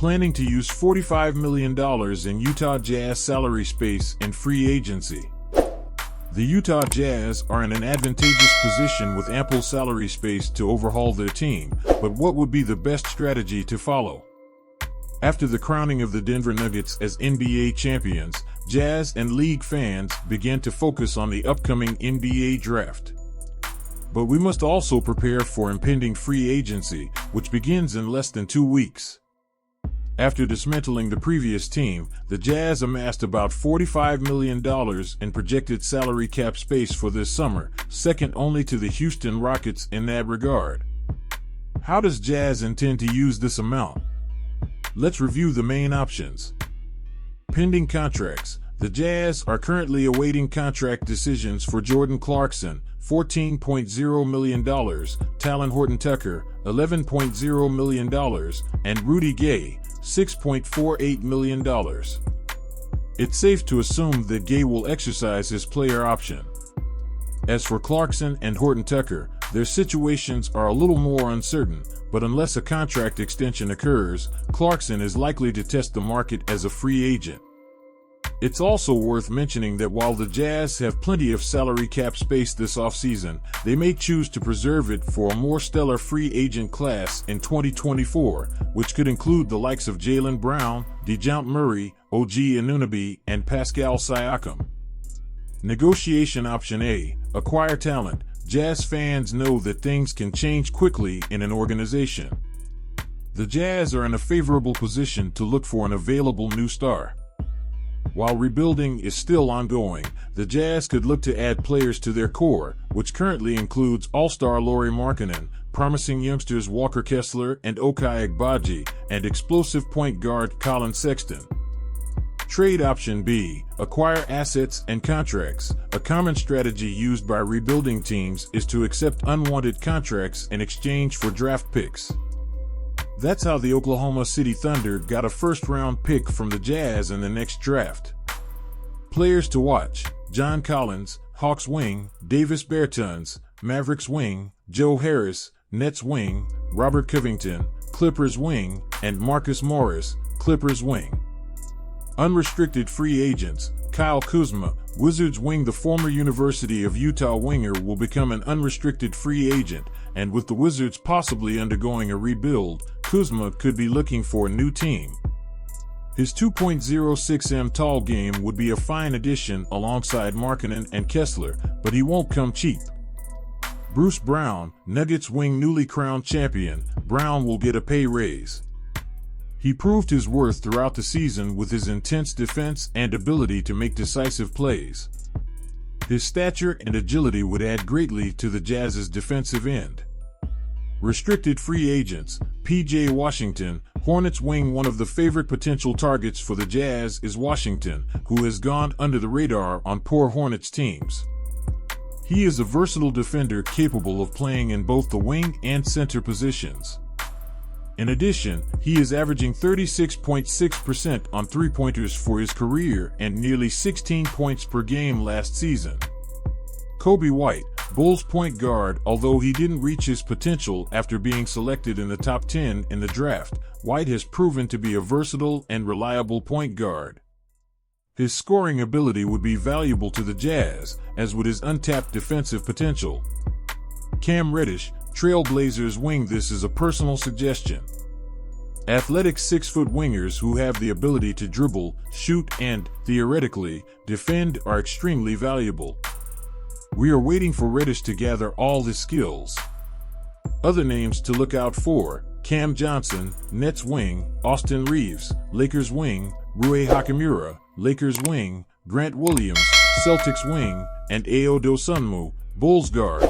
planning to use $45 million in Utah Jazz salary space in free agency. The Utah Jazz are in an advantageous position with ample salary space to overhaul their team, but what would be the best strategy to follow? After the crowning of the Denver Nuggets as NBA champions, Jazz and league fans began to focus on the upcoming NBA draft. But we must also prepare for impending free agency, which begins in less than 2 weeks. After dismantling the previous team, the Jazz amassed about $45 million in projected salary cap space for this summer, second only to the Houston Rockets in that regard. How does Jazz intend to use this amount? Let's review the main options. Pending contracts. The Jazz are currently awaiting contract decisions for Jordan Clarkson, $14.0 million, Talen Horton-Tucker, $11.0 million, and Rudy Gay, $6.48 million. It's safe to assume that Gay will exercise his player option. As for Clarkson and Horton-Tucker, their situations are a little more uncertain, but unless a contract extension occurs, Clarkson is likely to test the market as a free agent. It's also worth mentioning that while the Jazz have plenty of salary cap space this offseason, they may choose to preserve it for a more stellar free agent class in 2024, which could include the likes of Jaylen Brown, DeJounte Murray, OG Anunoby, and Pascal Siakam. Negotiation option A. Acquire talent. Jazz fans know that things can change quickly in an organization. The Jazz are in a favorable position to look for an available new star. While rebuilding is still ongoing, the Jazz could look to add players to their core, which currently includes All-Star Lauri Markkanen, promising youngsters Walker Kessler and Ochai Agbaji, and explosive point guard Colin Sexton. Trade option B. Acquire assets and contracts. A common strategy used by rebuilding teams is to accept unwanted contracts in exchange for draft picks. That's how the Oklahoma City Thunder got a first-round pick from the Jazz in the next draft. Players to watch: John Collins, Hawks wing; Davis Bertans, Mavericks wing; Joe Harris, Nets wing; Robert Covington, Clippers wing; and Marcus Morris, Clippers wing. Unrestricted free agents: Kyle Kuzma, Wizards wing. The former University of Utah winger will become an unrestricted free agent, and with the Wizards possibly undergoing a rebuild, Kuzma could be looking for a new team. His 2.06m tall game would be a fine addition alongside Markkanen and Kessler, but he won't come cheap. Bruce Brown, Nuggets wing. Newly crowned champion, Brown will get a pay raise. He proved his worth throughout the season with his intense defense and ability to make decisive plays. His stature and agility would add greatly to the Jazz's defensive end. Restricted free agents: P.J. Washington, Hornets wing. One of the favorite potential targets for the Jazz is Washington, who has gone under the radar on poor Hornets teams. He is a versatile defender capable of playing in both the wing and center positions. In addition, he is averaging 36.6% on three-pointers for his career and nearly 16 points per game last season. Kobe White, Bulls point guard. Although he didn't reach his potential after being selected in the top 10 in the draft, White has proven to be a versatile and reliable point guard. His scoring ability would be valuable to the Jazz, as would his untapped defensive potential. Cam Reddish, Trailblazers wing. This is a personal suggestion. Athletic 6-foot wingers who have the ability to dribble, shoot, and, theoretically, defend are extremely valuable. We are waiting for Reddish to gather all his skills. Other names to look out for: Cam Johnson, Nets wing; Austin Reeves, Lakers wing; Rui Hachimura, Lakers wing; Grant Williams, Celtics wing; and Ayo Dosunmu, Bulls guard.